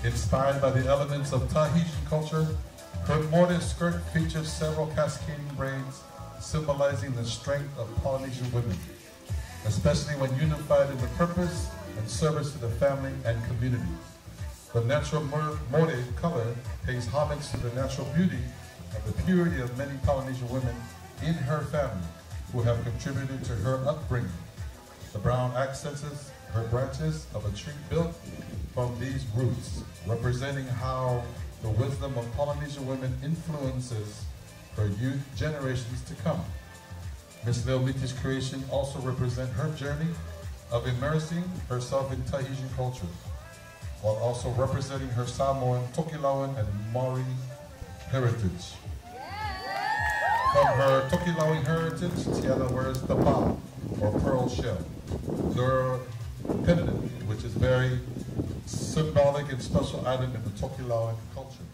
Inspired by the elements of Tahitian culture, her morde skirt features several cascading braids symbolizing the strength of Polynesian women, especially when unified in the purpose and service to the family and community. The natural morde color pays homage to the natural beauty and the purity of many Polynesian women in her family who have contributed to her upbringing. The brown accents her branches of a tree built from these roots, representing how the wisdom of Polynesian women influences her youth generations to come. Ms. Leomiti's creation also represent her journey of immersing herself in Tahitian culture, while also representing her Samoan, Tokelauan, and Maori heritage. From her Tokelauan heritage, Tiana wears the ba, or pearl shell, lure pendant, which is very symbolic and special item in the Tokelauan culture.